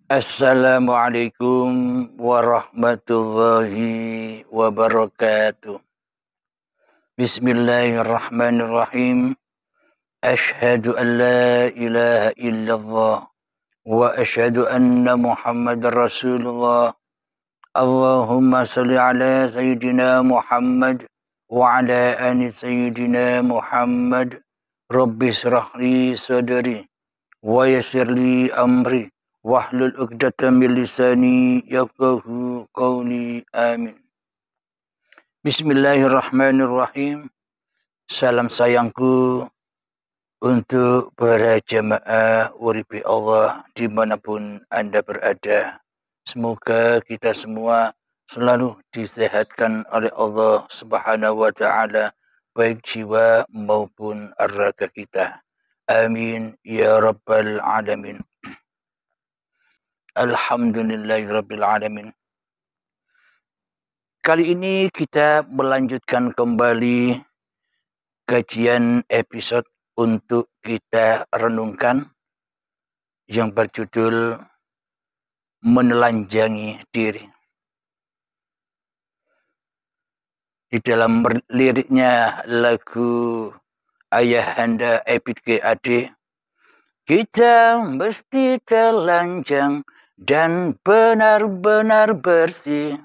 Assalamualaikum warahmatullahi wabarakatuh. Bismillahirrahmanirrahim. Ashhadu an la ilaha illallah wa ashhadu anna Muhammadar Rasulullah. Allahumma salli ala sayyidina Muhammad wa ala ali sayyidina Muhammad. Rabbi shrah li sadri wa yassir li amri wahlul 'uqdatam min lisani yafqahu qawli. Amin. Bismillahirrahmanirrahim. Salam sayangku untuk para jamaah uripi Allah dimanapun Anda berada. Semoga kita semua selalu disehatkan oleh Allah Subhanahu wa taala, baik jiwa maupun raga kita. Amin ya rabbal alamin. Alhamdulillahirabbil alamin. Kali ini kita melanjutkan kembali kajian episode untuk kita renungkan yang berjudul Menelanjangi Diri. Di dalam liriknya lagu Ayahanda Epit GAD, kita mesti telanjang dan benar-benar bersih,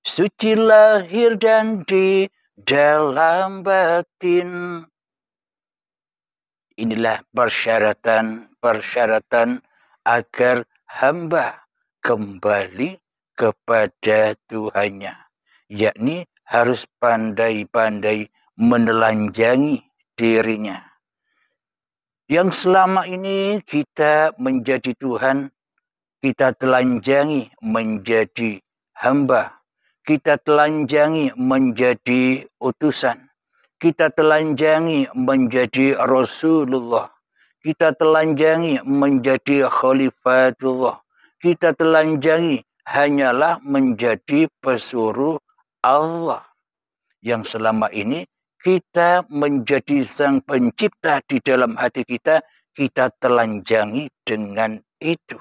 suci lahir dan di dalam batin. Inilah persyaratan agar hamba kembali kepada Tuhannya, yakni harus pandai-pandai menelanjangi dirinya. Yang selama ini kita menjadi Tuhan, kita telanjangi menjadi hamba, kita telanjangi menjadi utusan, kita telanjangi menjadi Rasulullah, kita telanjangi menjadi Khalifatullah, kita telanjangi hanyalah menjadi pesuruh Allah. Yang selama ini kita menjadi sang pencipta di dalam hati kita, kita telanjangi dengan itu.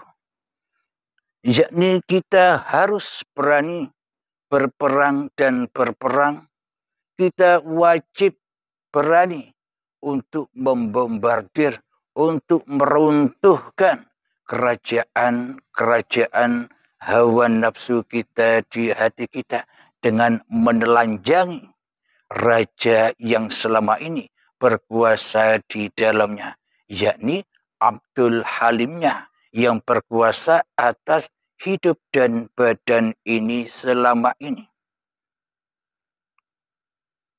Yakni kita harus berani berperang dan berperang. Kita wajib berani untuk membombardir, untuk meruntuhkan kerajaan hawa nafsu kita di hati kita dengan menelanjangi raja yang selama ini berkuasa di dalamnya, yakni Abdul Halimnya yang berkuasa atas hidup dan badan ini selama ini.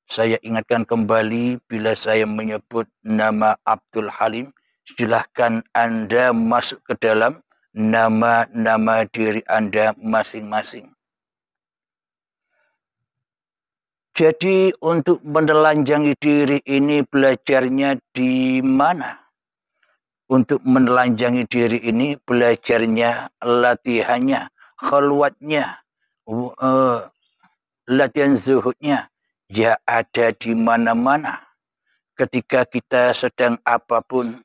Saya ingatkan kembali, bila saya menyebut nama Abdul Halim, silahkan Anda masuk ke dalam nama-nama diri Anda masing-masing. Jadi untuk menelanjangi diri ini belajarnya di mana? Untuk menelanjangi diri ini belajarnya, latihannya, khalwatnya, latihan zuhudnya, ya ada di mana-mana. Ketika kita sedang apapun,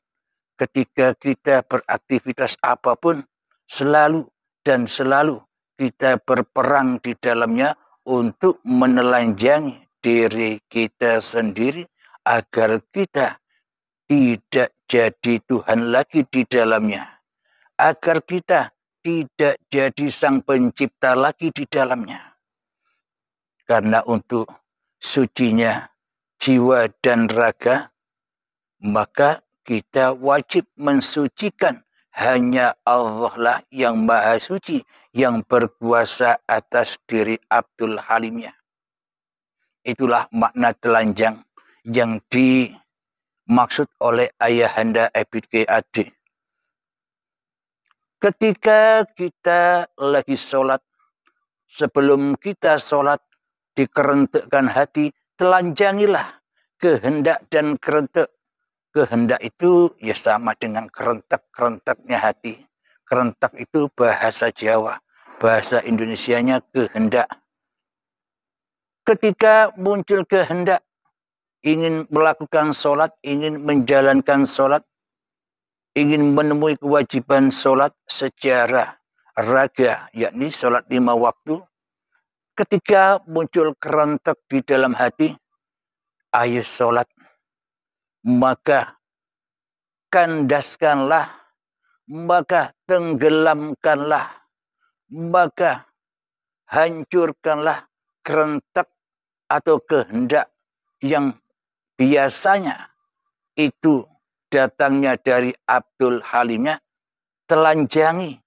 ketika kita beraktivitas apapun, selalu dan selalu kita berperang di dalamnya untuk menelanjangi diri kita sendiri agar kita tidak jadi Tuhan lagi di dalamnya, agar kita tidak jadi sang pencipta lagi di dalamnya. Karena untuk sucinya jiwa dan raga, maka kita wajib mensucikan hanya Allah lah yang maha suci, yang berkuasa atas diri Abdul Halimnya. Itulah makna telanjang yang dimaksud oleh Ayahanda Epit GAD. Ketika kita lagi sholat, sebelum kita sholat, dikerentekkan hati, telanjangilah kehendak dan kerentek. Kehendak itu ya sama dengan kerentek-kerenteknya hati. Kerentek itu bahasa Jawa, bahasa Indonesianya kehendak. Ketika muncul kehendak, ingin melakukan sholat, ingin menjalankan sholat, ingin menemui kewajiban solat secara raga, yakni solat 5 waktu, ketika muncul kerentek di dalam hati, ayo solat, maka kandaskanlah, maka tenggelamkanlah, maka hancurkanlah kerentek atau kehendak yang biasanya itu datangnya dari Abdul Halimnya, telanjangi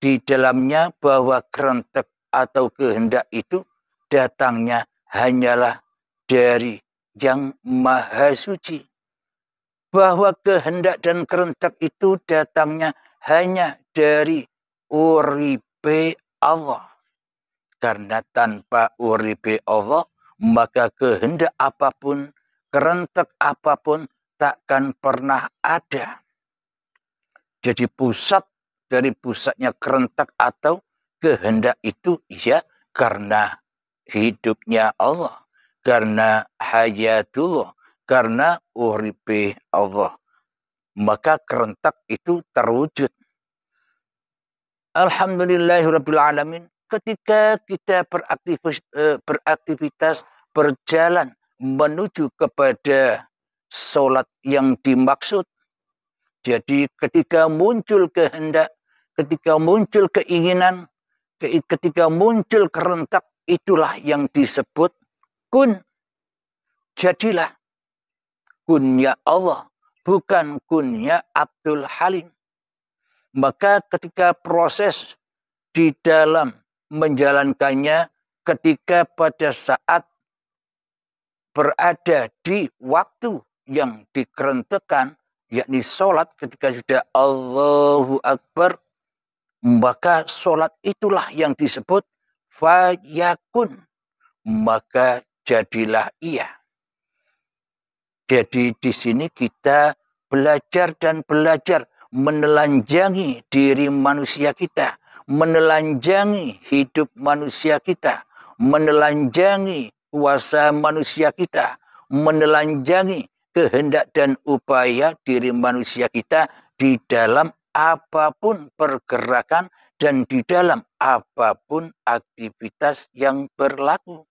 di dalamnya bahwa kerentek atau kehendak itu datangnya hanyalah dari Yang Maha Suci. Bahwa kehendak dan kerentek itu datangnya hanya dari uripe Allah. Karena tanpa uripe Allah, maka kehendak apapun, kerentek apapun takkan pernah ada. Jadi pusat dari pusatnya kerentek atau kehendak itu ya karena hidupnya Allah, karena hayatullah, karena uripe Allah. Maka kerentek itu terwujud. Alhamdulillahirrabbilalamin. Ketika kita beraktivitas berjalan menuju kepada solat yang dimaksud. Jadi ketika muncul kehendak, ketika muncul keinginan, ketika muncul kerentak, itulah yang disebut kun. Jadilah kunnya Allah, bukan kunnya Abdul Halim. Maka ketika proses di dalam menjalankannya, ketika pada saat berada di waktu yang dikerentekan, yakni solat, ketika sudah Allahu Akbar, maka solat itulah yang disebut fayakun. Maka jadilah ia. Jadi di sini kita belajar dan belajar menelanjangi diri manusia kita, menelanjangi hidup manusia kita, menelanjangi kuasa manusia kita, menelanjangi kehendak dan upaya diri manusia kita di dalam apapun pergerakan dan di dalam apapun aktivitas yang berlaku.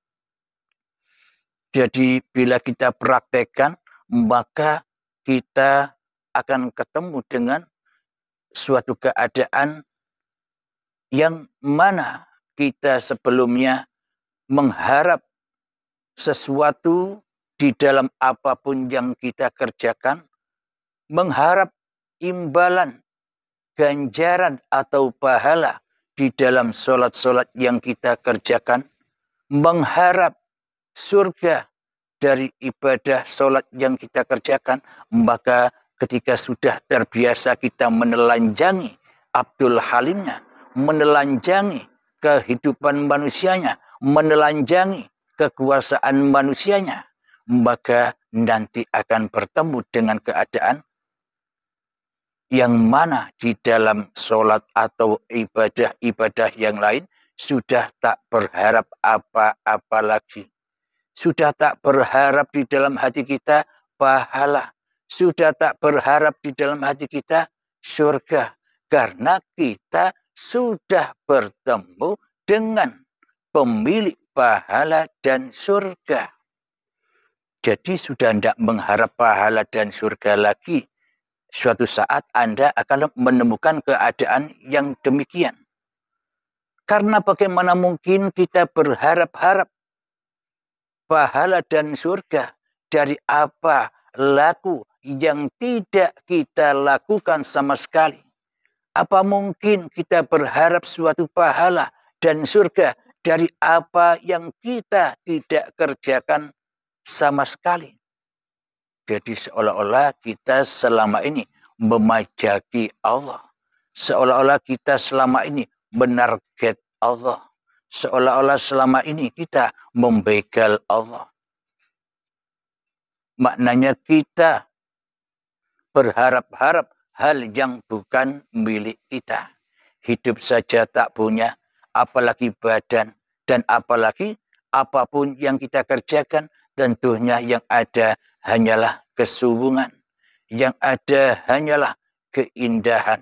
Jadi bila kita praktekkan, maka kita akan ketemu dengan suatu keadaan yang mana kita sebelumnya mengharap sesuatu di dalam apapun yang kita kerjakan, mengharap imbalan, ganjaran atau pahala di dalam solat-solat yang kita kerjakan, mengharap surga dari ibadah solat yang kita kerjakan, maka ketika sudah terbiasa kita menelanjangi Abdul Halimnya, menelanjangi kehidupan manusianya, menelanjangi kekuasaan manusianya, maka nanti akan bertemu dengan keadaan yang mana di dalam solat atau ibadah-ibadah yang lain sudah tak berharap apa-apa lagi. Sudah tak berharap di dalam hati kita pahala. Sudah tak berharap di dalam hati kita surga. Karena kita sudah bertemu dengan pemilik pahala dan surga. Jadi sudah tidak mengharap pahala dan surga lagi. Suatu saat Anda akan menemukan keadaan yang demikian. Karena bagaimana mungkin kita berharap-harap pahala dan surga dari apa laku yang tidak kita lakukan sama sekali. Apa mungkin kita berharap suatu pahala dan surga dari apa yang kita tidak kerjakan sama sekali. Jadi seolah-olah kita selama ini memajaki Allah. Seolah-olah kita selama ini menarget Allah. Seolah-olah selama ini kita membegal Allah. Maknanya kita berharap-harap hal yang bukan milik kita. Hidup saja tak punya, apalagi badan. Dan apalagi apapun yang kita kerjakan, tentunya yang ada hanyalah kesuwungan. Yang ada hanyalah keindahan.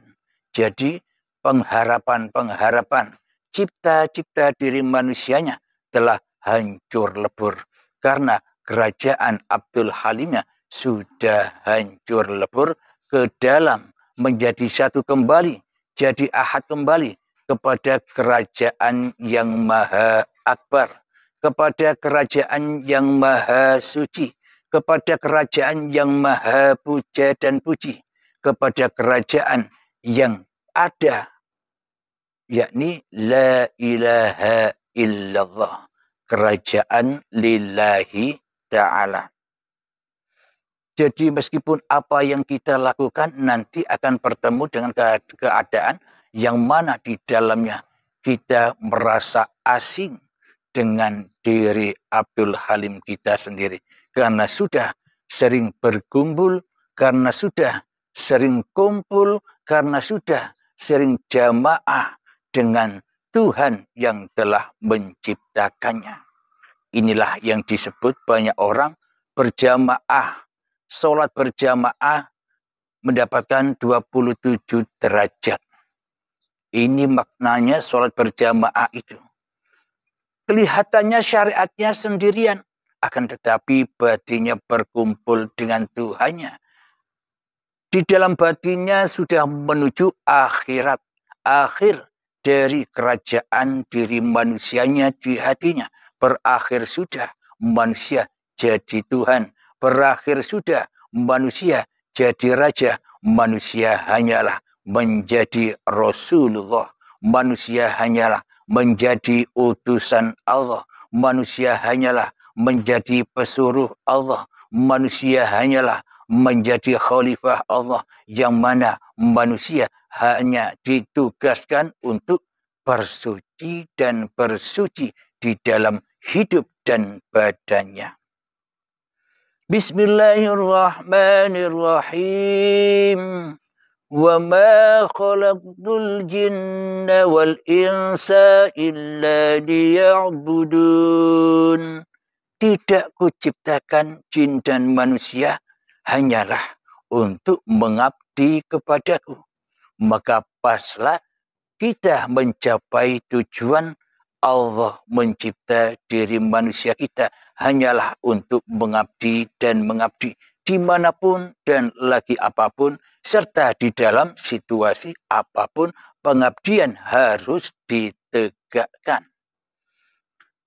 Jadi pengharapan-pengharapan cipta-cipta diri manusianya telah hancur lebur. Karena kerajaan Abdul Halimnya sudah hancur lebur ke dalam menjadi satu kembali, jadi ahad kembali kepada kerajaan yang maha akbar, kepada kerajaan yang maha suci, kepada kerajaan yang maha puja dan puji, kepada kerajaan yang ada, yakni la ilaha illallah, kerajaan lillahi ta'ala. Jadi meskipun apa yang kita lakukan nanti akan bertemu dengan keadaan yang mana di dalamnya kita merasa asing dengan diri Abdul Halim kita sendiri. Karena sudah sering berkumpul, karena sudah sering kumpul, karena sudah sering jamaah dengan Tuhan yang telah menciptakannya. Inilah yang disebut banyak orang berjamaah. Sholat berjamaah mendapatkan 27 derajat. Ini maknanya sholat berjamaah itu. Kelihatannya syariatnya sendirian, akan tetapi batinnya berkumpul dengan Tuhannya. Di dalam batinnya sudah menuju akhirat. Akhir dari kerajaan diri manusianya di hatinya. Berakhir sudah manusia jadi Tuhan. Berakhir sudah manusia jadi raja. Manusia hanyalah menjadi Rasulullah. Manusia hanyalah menjadi utusan Allah. Manusia hanyalah menjadi pesuruh Allah. Manusia hanyalah menjadi khalifah Allah, yang mana manusia hanya ditugaskan untuk bersuci dan bersuci di dalam hidup dan badannya. Bismillahirrahmanirrahim. Wa ma khalaqtul jinna wal insa illa liya'budun. Tidak kuciptakan jin dan manusia hanyalah untuk mengabdi kepadaku. Maka paslah kita mencapai tujuan. Allah mencipta diri manusia kita hanyalah untuk mengabdi dan mengabdi dimanapun dan lagi apapun, serta di dalam situasi apapun pengabdian harus ditegakkan.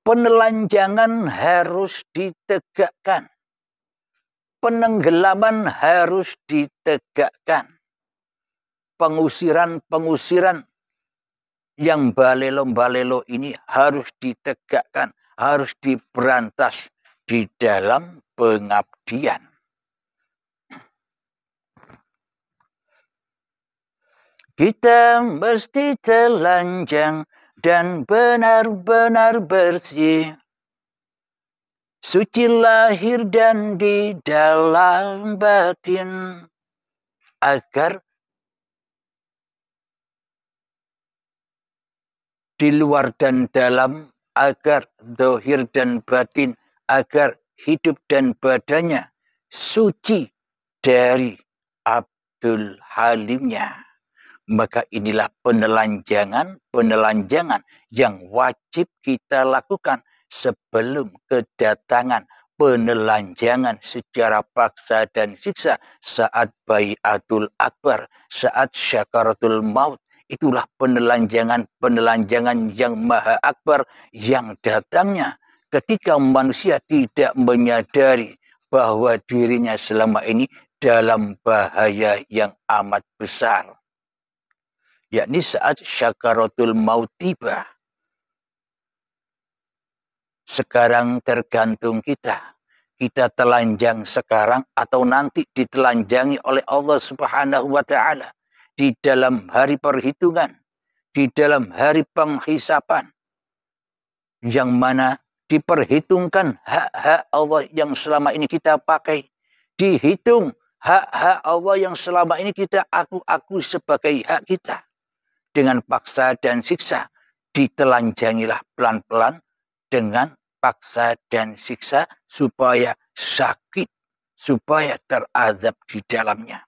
Penelanjangan harus ditegakkan. Penenggelaman harus ditegakkan. Pengusiran-pengusiran yang balelo-balelo ini harus ditegakkan, harus diberantas di dalam pengabdian. Kita mesti telanjang dan benar-benar bersih, suci lahir dan di dalam batin, agar di luar dan dalam, agar zahir dan batin, agar hidup dan badannya suci dari Abdul Halimnya. Maka inilah penelanjangan yang wajib kita lakukan sebelum kedatangan penelanjangan secara paksa dan siksa saat Bai'atul Akbar, saat Syakaratul Maut. Itulah penelanjangan yang maha akbar yang datangnya ketika manusia tidak menyadari bahwa dirinya selama ini dalam bahaya yang amat besar. Yakni saat Syakaratul Maut tiba. Sekarang tergantung kita. Kita telanjang sekarang atau nanti ditelanjangi oleh Allah Subhanahu wa Ta'ala. Di dalam hari perhitungan, di dalam hari penghisapan, yang mana diperhitungkan hak-hak Allah yang selama ini kita pakai, dihitung hak-hak Allah yang selama ini kita aku sebagai hak kita. Dengan paksa dan siksa, ditelanjangilah pelan-pelan dengan paksa dan siksa supaya sakit, supaya terazab di dalamnya.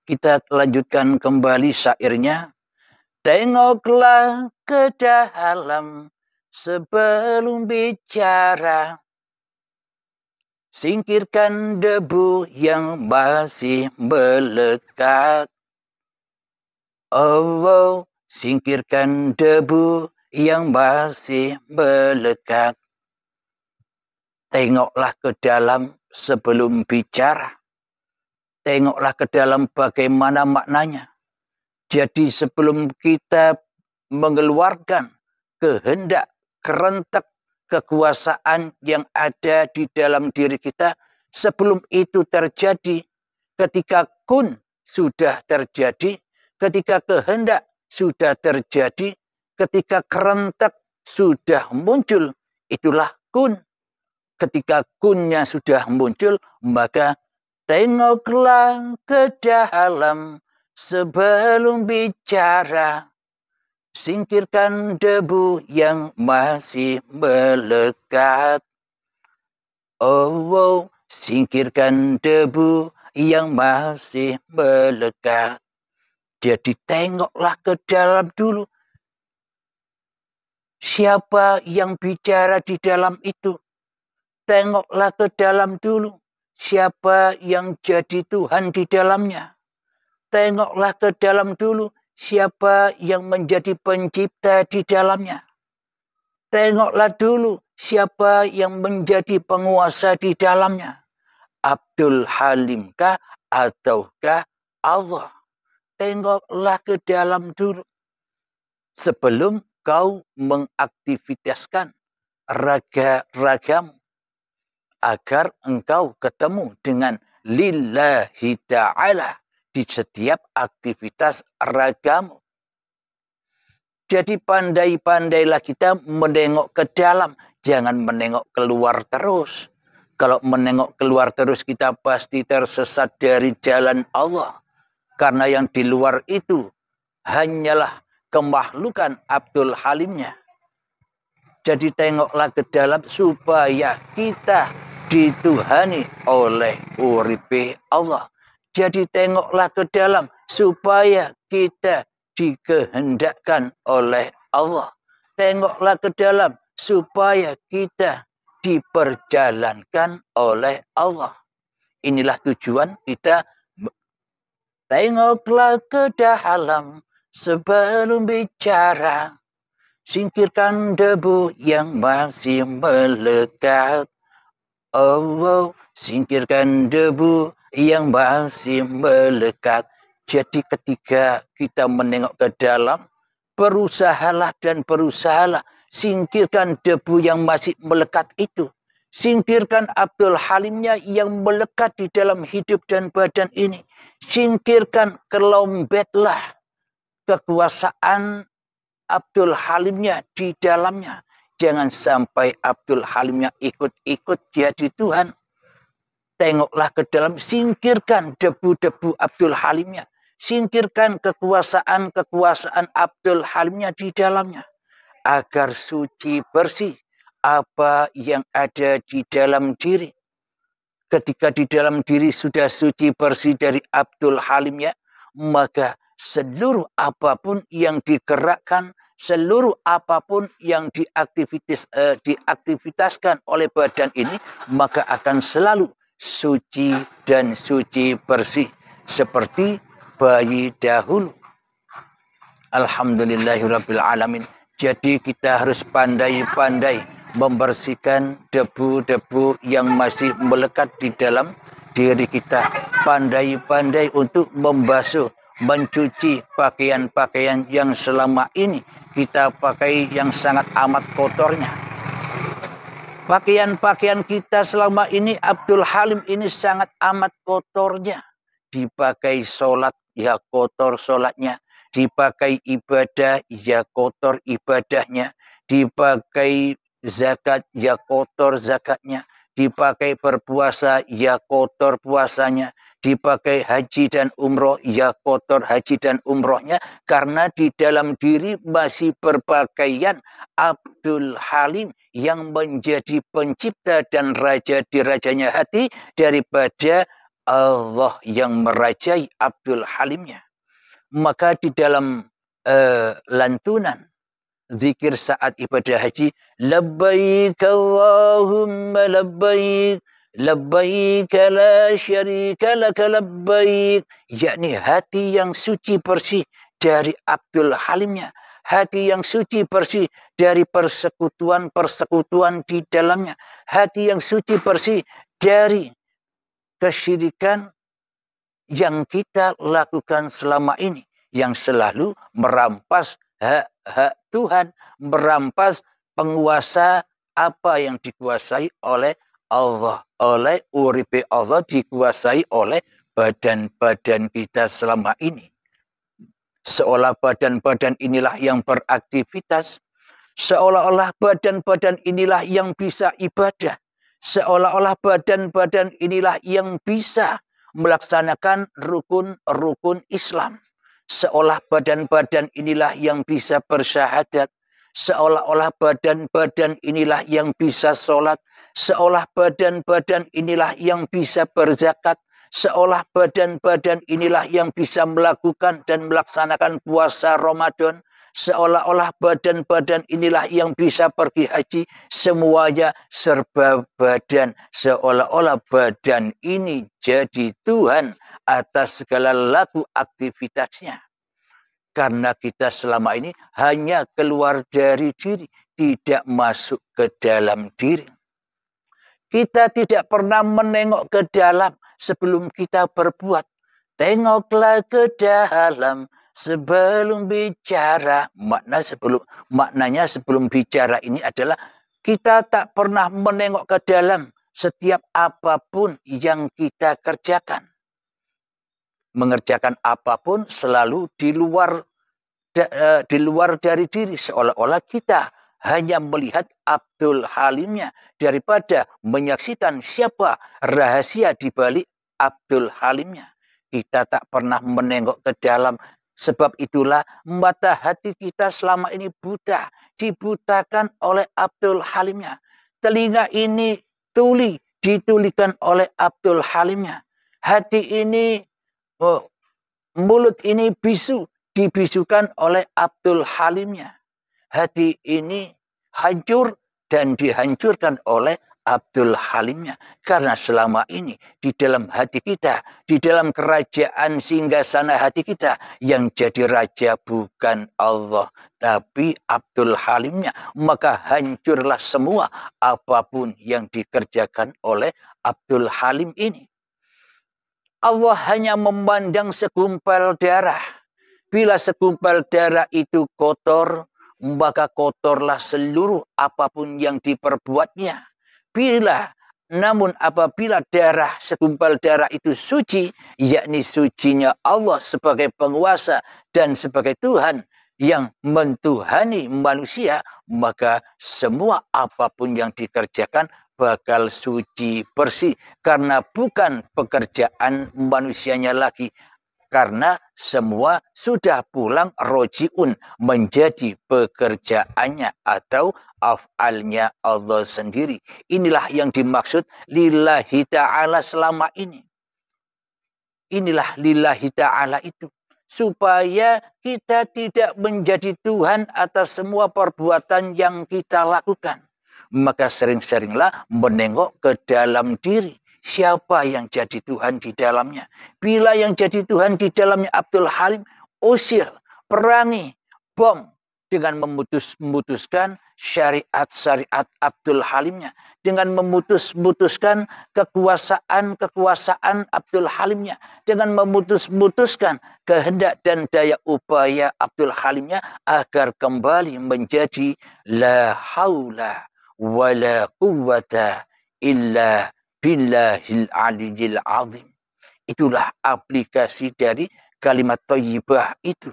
Kita lanjutkan kembali syairnya. Tengoklah ke dalam sebelum bicara. Singkirkan debu yang masih melekat. Oh, singkirkan debu yang masih melekat. Tengoklah ke dalam sebelum bicara. Tengoklah ke dalam bagaimana maknanya. Jadi sebelum kita mengeluarkan kehendak, kerentak, kekuasaan yang ada di dalam diri kita, sebelum itu terjadi, ketika kun sudah terjadi, ketika kehendak sudah terjadi, ketika kerentak sudah muncul, itulah kun. Ketika kunnya sudah muncul, maka tengoklah ke dalam sebelum bicara. Singkirkan debu yang masih melekat. Oh, singkirkan debu yang masih melekat. Jadi tengoklah ke dalam dulu. Siapa yang bicara di dalam itu? Tengoklah ke dalam dulu. Siapa yang jadi Tuhan di dalamnya? Tengoklah ke dalam dulu. Siapa yang menjadi pencipta di dalamnya? Tengoklah dulu. Siapa yang menjadi penguasa di dalamnya? Abdul Halimkah ataukah Allah? Tengoklah ke dalam dulu. Sebelum kau mengaktivitaskan raga-ragamu. Agar engkau ketemu dengan lillahi ta'ala di setiap aktivitas ragamu. Jadi pandai-pandailah kita menengok ke dalam. Jangan menengok keluar terus. Kalau menengok keluar terus kita pasti tersesat dari jalan Allah. Karena yang di luar itu hanyalah kemakhlukan Abdul Halimnya. Jadi tengoklah ke dalam supaya kita dituhani oleh uripe Allah. Jadi tengoklah ke dalam supaya kita dikehendakkan oleh Allah. Tengoklah ke dalam supaya kita diperjalankan oleh Allah. Inilah tujuan kita. Tengoklah ke dalam sebelum bicara. Singkirkan debu yang masih melekat. Oh, singkirkan debu yang masih melekat. Jadi ketika kita menengok ke dalam, berusahalah dan berusahalah. Singkirkan debu yang masih melekat itu. Singkirkan Abdul Halimnya yang melekat di dalam hidup dan badan ini. Singkirkan, kelompetlah kekuasaan Abdul Halimnya di dalamnya. Jangan sampai Abdul Halimnya ikut-ikut jadi Tuhan. Tengoklah ke dalam, singkirkan debu-debu Abdul Halimnya. Singkirkan kekuasaan-kekuasaan Abdul Halimnya di dalamnya. Agar suci bersih apa yang ada di dalam diri. Ketika di dalam diri sudah suci bersih dari Abdul Halimnya, maka seluruh apapun yang digerakkan, seluruh apapun yang diaktivitaskan oleh badan ini, maka akan selalu suci dan suci bersih. Seperti bayi dahulu. Alhamdulillahirrabbilalamin. Jadi kita harus pandai-pandai membersihkan debu-debu yang masih melekat di dalam diri kita. Pandai-pandai untuk membasuh, mencuci pakaian-pakaian yang selama ini kita pakai yang sangat amat kotornya. Pakaian-pakaian kita selama ini Abdul Halim ini sangat amat kotornya. Dipakai sholat, ya kotor sholatnya. Dipakai ibadah, ya kotor ibadahnya. Dipakai zakat, ya kotor zakatnya. Dipakai berpuasa, ya kotor puasanya. Dipakai haji dan umroh, ya kotor haji dan umrohnya. Karena di dalam diri masih berpakaian Abdul Halim yang menjadi pencipta dan raja di rajanya hati daripada Allah yang merajai Abdul Halimnya. Maka di dalam lantunan zikir saat ibadah haji, labbaik Allahumma labbaik, labbaik la syarika laka labbaik, yakni hati yang suci bersih dari Abdul Halimnya, hati yang suci bersih dari persekutuan-persekutuan di dalamnya, hati yang suci bersih dari kesyirikan yang kita lakukan selama ini, yang selalu merampas hak-hak Tuhan, merampas penguasa apa yang dikuasai oleh Allah, oleh uripe Allah, dikuasai oleh badan-badan kita selama ini. Seolah badan-badan inilah yang beraktivitas, seolah-olah badan-badan inilah yang bisa ibadah, seolah-olah badan-badan inilah yang bisa melaksanakan rukun-rukun Islam. Seolah badan-badan inilah yang bisa bersyahadat. Seolah-olah badan-badan inilah yang bisa sholat. Seolah badan-badan inilah yang bisa berzakat. Seolah badan-badan inilah yang bisa melakukan dan melaksanakan puasa Ramadan. Seolah-olah badan-badan inilah yang bisa pergi haji, semuanya serba badan. Seolah-olah badan ini jadi Tuhan atas segala laku aktivitasnya. Karena kita selama ini hanya keluar dari diri, tidak masuk ke dalam diri. Kita tidak pernah menengok ke dalam sebelum kita berbuat. Tengoklah ke dalam sebelum bicara. Maknanya sebelum bicara ini adalah kita tak pernah menengok ke dalam setiap apapun yang kita kerjakan. Mengerjakan apapun selalu di luar dari diri, seolah-olah kita hanya melihat Abdul Halimnya daripada menyaksikan siapa rahasia di balik Abdul Halimnya. Kita tak pernah menengok ke dalam. Sebab itulah mata hati kita selama ini buta, dibutakan oleh Abdul Halimnya. Telinga ini ditulikan oleh Abdul Halimnya. Hati ini, mulut ini bisu, dibisukan oleh Abdul Halimnya. Hati ini hancur dan dihancurkan oleh Abdul Halimnya. Karena selama ini di dalam hati kita, di dalam kerajaan singgasana hati kita, yang jadi raja bukan Allah, tapi Abdul Halimnya. Maka hancurlah semua apapun yang dikerjakan oleh Abdul Halim ini. Allah hanya memandang segumpal darah. Bila segumpal darah itu kotor, maka kotorlah seluruh apapun yang diperbuatnya. Namun apabila segumpal darah itu suci, yakni sucinya Allah sebagai penguasa dan sebagai Tuhan yang mentuhani manusia, maka semua apapun yang dikerjakan bakal suci bersih. Karena bukan pekerjaan manusianya lagi. Karena semua sudah pulang rojiun menjadi pekerjaannya atau af'alnya Allah sendiri. Inilah yang dimaksud lillahi ta'ala selama ini. Inilah lillahi ta'ala itu. Supaya kita tidak menjadi Tuhan atas semua perbuatan yang kita lakukan. Maka sering-seringlah menengok ke dalam diri. Siapa yang jadi Tuhan di dalamnya? Bila yang jadi Tuhan di dalamnya Abdul Halim, usir, perangi, bom dengan memutuskan syariat-syariat Abdul Halimnya, dengan memutuskan kekuasaan Abdul Halimnya, dengan memutuskan kehendak dan daya upaya Abdul Halimnya agar kembali menjadi la haula wala quwwata illa billahil aliyyil azim. Itulah aplikasi dari kalimat thayyibah itu.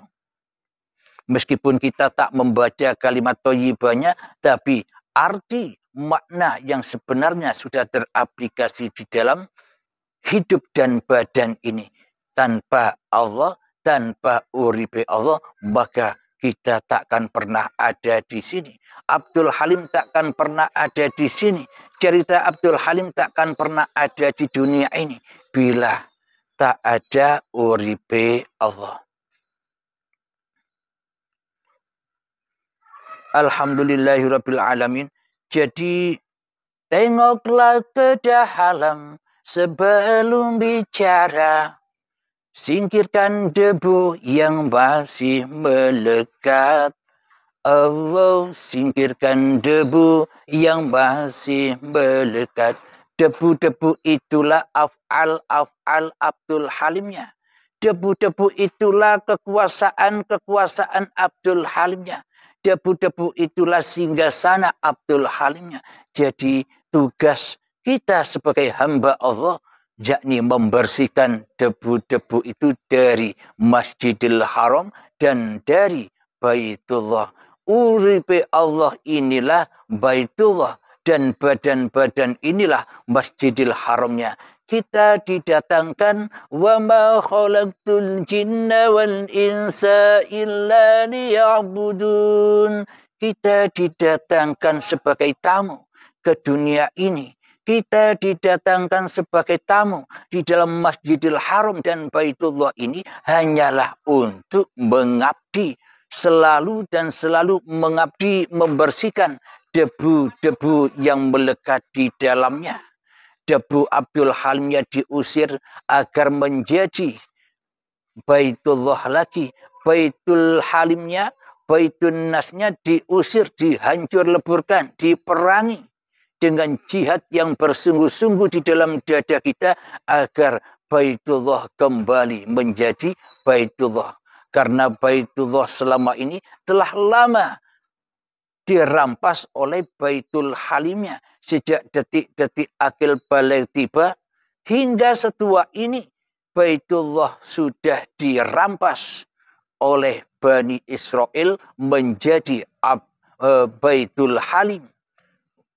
Meskipun kita tak membaca kalimat thayyibahnya, tapi arti makna yang sebenarnya sudah teraplikasi di dalam hidup dan badan ini. Tanpa Allah, tanpa uripe Allah, maka kita takkan pernah ada di sini. Abdul Halim takkan pernah ada di sini. Cerita Abdul Halim takkan pernah ada di dunia ini bila tak ada uripe Allah. Alhamdulillahirabbil alamin. Jadi tengoklah ke dalam sebelum bicara. Singkirkan debu yang masih melekat. Allah, singkirkan debu yang masih melekat. Debu-debu itulah af'al Abdul Halimnya. Debu-debu itulah kekuasaan Abdul Halimnya. Debu-debu itulah singgasana Abdul Halimnya. Jadi tugas kita sebagai hamba Allah, yakni membersihkan debu-debu itu dari Masjidil Haram dan dari Baitullah. Uripe Allah inilah Baitullah dan badan-badan inilah Masjidil Haramnya. Kita didatangkan wa ma khalaqtul jinna wal insa illa liya'budun. Kita didatangkan sebagai tamu ke dunia ini. Kita didatangkan sebagai tamu di dalam Masjidil Haram dan Baitullah ini hanyalah untuk mengabdi, selalu dan selalu mengabdi, membersihkan debu-debu yang melekat di dalamnya. Debu Abdul Halimnya diusir agar menjadi Baitullah lagi. Baitul Halimnya, Baitun Nasnya diusir, dihancur leburkan, diperangi dengan jihad yang bersungguh-sungguh di dalam dada kita agar Baitullah kembali menjadi Baitullah. Karena Baitullah selama ini telah lama dirampas oleh Baitul Halimnya. Sejak detik-detik akil balik tiba hingga setua ini Baitullah sudah dirampas oleh Bani Israel menjadi Baitul Halim.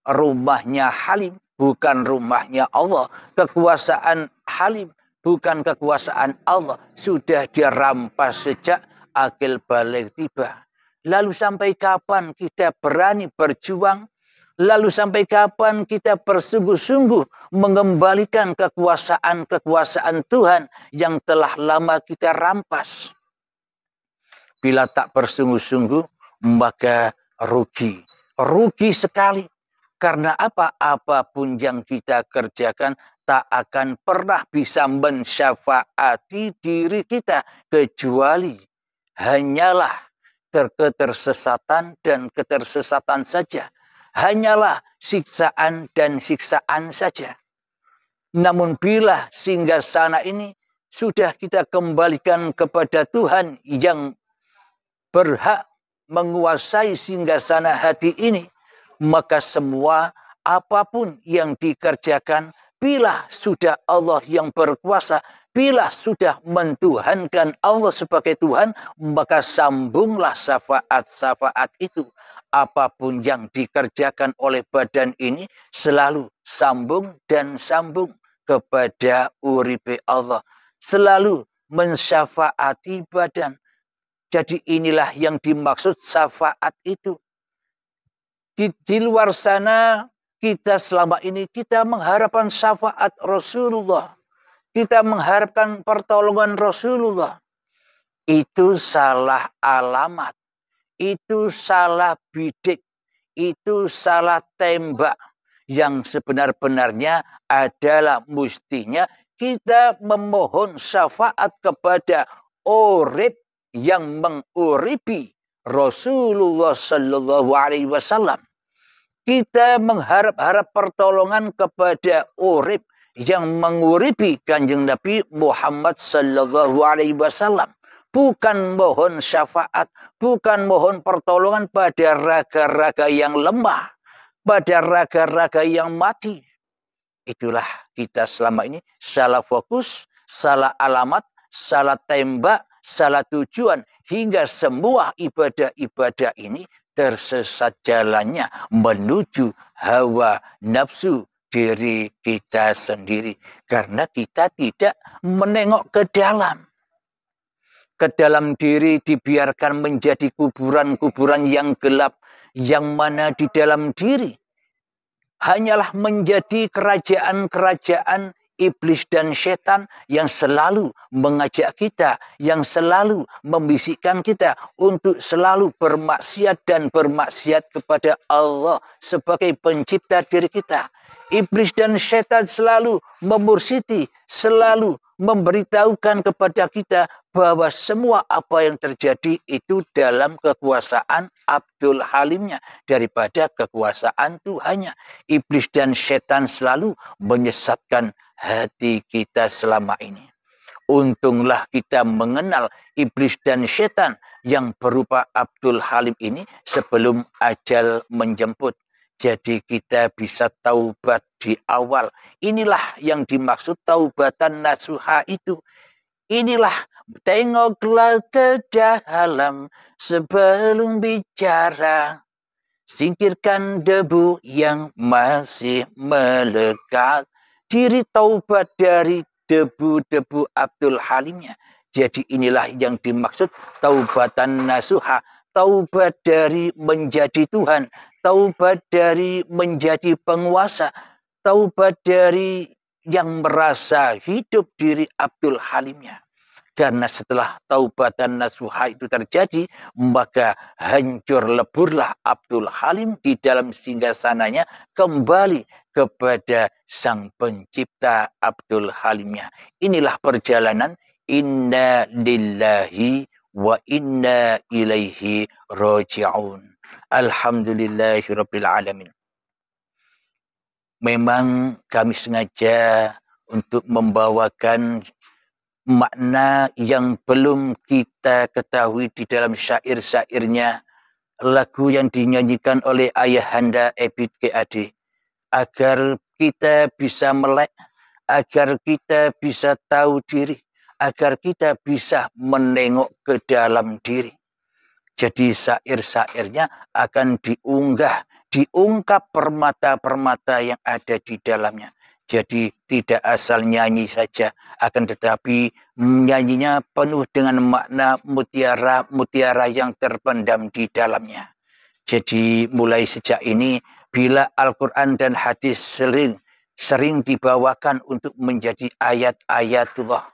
Rumahnya Halim, bukan rumahnya Allah. Kekuasaan Halim, bukan kekuasaan Allah. Sudah dirampas sejak akil balik tiba. Lalu sampai kapan kita berani berjuang? Lalu sampai kapan kita bersungguh-sungguh mengembalikan kekuasaan Tuhan yang telah lama kita rampas? Bila tak bersungguh-sungguh, maka rugi. Rugi sekali. Karena apa? Apapun yang kita kerjakan tak akan pernah bisa mensyafaati diri kita. Kecuali hanyalah ketersesatan dan ketersesatan saja. Hanyalah siksaan dan siksaan saja. Namun bila singgasana ini sudah kita kembalikan kepada Tuhan yang berhak menguasai singgasana hati ini, maka semua apapun yang dikerjakan, bila sudah Allah yang berkuasa, bila sudah mentuhankan Allah sebagai Tuhan, maka sambunglah syafaat-syafaat itu. Apapun yang dikerjakan oleh badan ini selalu sambung dan sambung kepada uripe Allah. Selalu mensyafaati badan. Jadi inilah yang dimaksud syafaat itu. Di luar sana kita selama ini kita mengharapkan syafaat Rasulullah. Kita mengharapkan pertolongan Rasulullah. Itu salah alamat. Itu salah bidik. Itu salah tembak. Yang sebenar-benarnya adalah mestinya kita memohon syafaat kepada urip yang menguripi Rasulullah Sallallahu Alaihi Wasallam. Kita mengharap-harap pertolongan kepada urip yang menguripi Kanjeng Nabi Muhammad Sallallahu Alaihi Wasallam. Bukan mohon syafaat, bukan mohon pertolongan pada raga-raga yang lemah, pada raga-raga yang mati. Itulah kita selama ini salah fokus, salah alamat, salah tembak, salah tujuan, hingga semua ibadah-ibadah ini tersesat jalannya menuju hawa nafsu diri kita sendiri. Karena kita tidak menengok ke dalam. ke dalam diri dibiarkan menjadi kuburan-kuburan yang gelap, yang mana di dalam diri hanyalah menjadi kerajaan-kerajaan iblis dan setan yang selalu mengajak kita, yang selalu membisikkan kita untuk selalu bermaksiat dan bermaksiat kepada Allah sebagai pencipta diri kita. Iblis dan setan selalu memursiti, selalu memberitahukan kepada kita bahwa semua apa yang terjadi itu dalam kekuasaan Abdul Halimnya daripada kekuasaan Tuhannya. Iblis dan setan selalu menyesatkan hati kita selama ini. Untunglah kita mengenal iblis dan setan yang berupa Abdul Halim ini sebelum ajal menjemput. Jadi kita bisa taubat di awal. Inilah yang dimaksud taubatan nasuha itu. Inilah, tengoklah ke dalam sebelum bicara. Singkirkan debu yang masih melekat. Diri taubat dari debu-debu Abdul Halimnya. Jadi inilah yang dimaksud taubatan nasuha. Taubat dari menjadi Tuhan. Taubat dari menjadi penguasa. Taubat dari yang merasa hidup diri Abdul Halimnya. Karena setelah taubatan nasuha itu terjadi, maka hancur leburlah Abdul Halim di dalam singgasananya kembali kepada sang pencipta Abdul Halimnya. Inilah perjalanan inna lillahi wa inna ilaihi raji'un. Alhamdulillahirabbil alamin. Memang kami sengaja untuk membawakan makna yang belum kita ketahui di dalam syair-syairnya, lagu yang dinyanyikan oleh Ayahanda Ebit GAD, agar kita bisa melek, agar kita bisa tahu diri, agar kita bisa menengok ke dalam diri. Jadi syair-syairnya akan diungkap permata-permata yang ada di dalamnya. Jadi tidak asal nyanyi saja, akan tetapi nyanyinya penuh dengan makna mutiara-mutiara yang terpendam di dalamnya. Jadi mulai sejak ini, bila Al-Quran dan hadis sering dibawakan untuk menjadi ayat-ayatullah.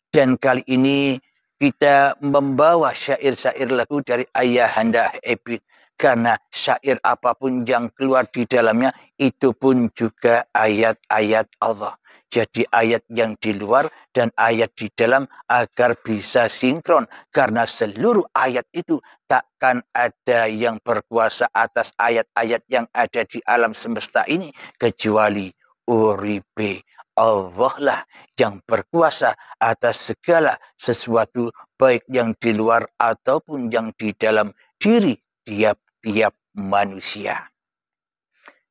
Dan kali ini kita membawa syair-syair lagu dari Ayahanda Ebit. Karena syair apapun yang keluar di dalamnya, itu pun juga ayat-ayat Allah. Jadi ayat yang di luar dan ayat di dalam agar bisa sinkron. Karena seluruh ayat itu takkan ada yang berkuasa atas ayat-ayat yang ada di alam semesta ini. Kecuali Uribe. Allah lah yang berkuasa atas segala sesuatu, baik yang di luar ataupun yang di dalam diri tiap-tiap manusia.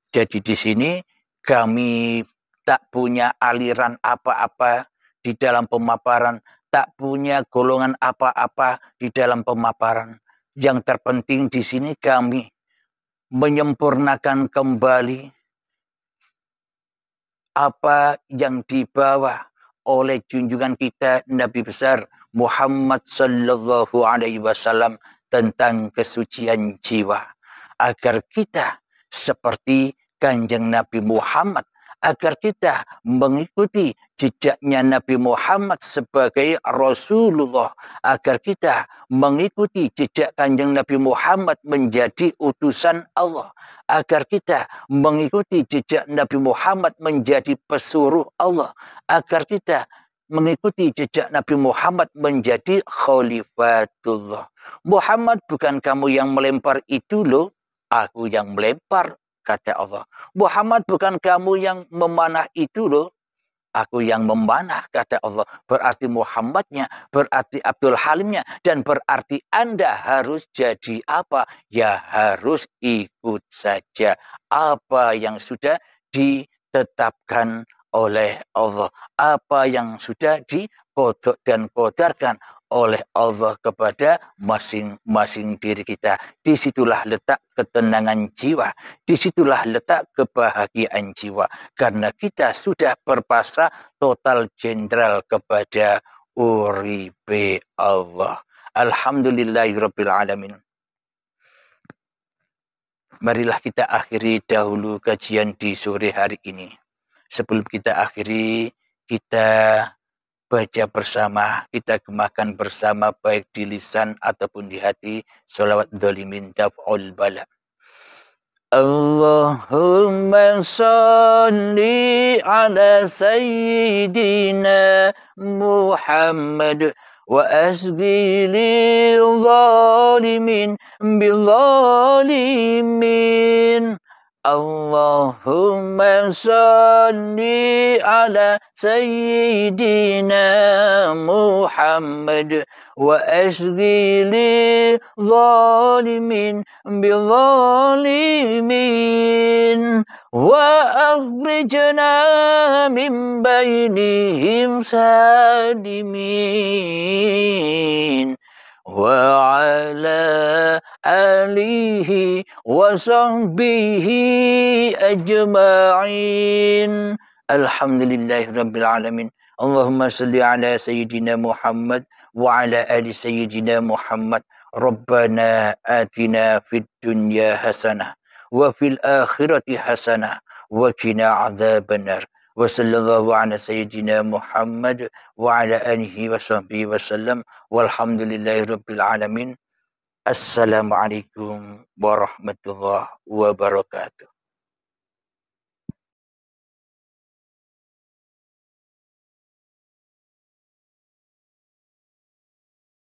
Jadi di sini kami tak punya aliran apa-apa di dalam pemaparan, tak punya golongan apa-apa di dalam pemaparan. Yang terpenting di sini kami menyempurnakan kembali apa yang dibawa oleh junjungan kita Nabi besar Muhammad sallallahu alaihi wasallam tentang kesucian jiwa, agar kita seperti Kanjeng Nabi Muhammad, agar kita mengikuti jejaknya Nabi Muhammad sebagai Rasulullah, agar kita mengikuti jejak Kanjeng Nabi Muhammad menjadi utusan Allah, agar kita mengikuti jejak Nabi Muhammad menjadi pesuruh Allah, agar kita mengikuti jejak Nabi Muhammad menjadi khalifatullah. Muhammad, bukan kamu yang melempar itu loh, aku yang melempar, kata Allah. Muhammad, bukan kamu yang memanah itu loh, aku yang memanah, kata Allah. Berarti Muhammadnya, berarti Abdul Halimnya, dan berarti Anda harus jadi apa? Ya harus ikut saja apa yang sudah ditetapkan oleh Allah. Apa yang sudah dikodok dan kodarkan oleh Allah kepada masing-masing diri kita. Disitulah letak ketenangan jiwa. Disitulah letak kebahagiaan jiwa. Karena kita sudah berpasrah total jenderal kepada uripe Allah. Alhamdulillahirabbil alamin. Marilah kita akhiri dahulu kajian di sore hari ini. Sebelum kita akhiri, kita baca bersama, kita gemakan bersama baik di lisan ataupun di hati sholawat dholimin daf'ul bala. Allahumma salli ala sayyidina Muhammad wa asbi lil zalimin bil zalimin. Allahumma salli ala sayyidina Muhammad wa asbi lil zalimin bil zalimin wa akhrijna min bainihim salimin wa ala alihi wa sahbihi ajma'in. Alhamdulillahirabbil alamin. Allahumma salli ala sayyidina Muhammad wa ala ali sayyidina Muhammad. Rabbana atina fid dunya hasanah wa fil akhirati hasanah wa qina adzabannar. Wa sallallahu ala sayyidina Muhammad wa ala alihi wa sahbihi wasallam. Walhamdulillahirabbil alamin. Assalamualaikum warahmatullahi wabarakatuh.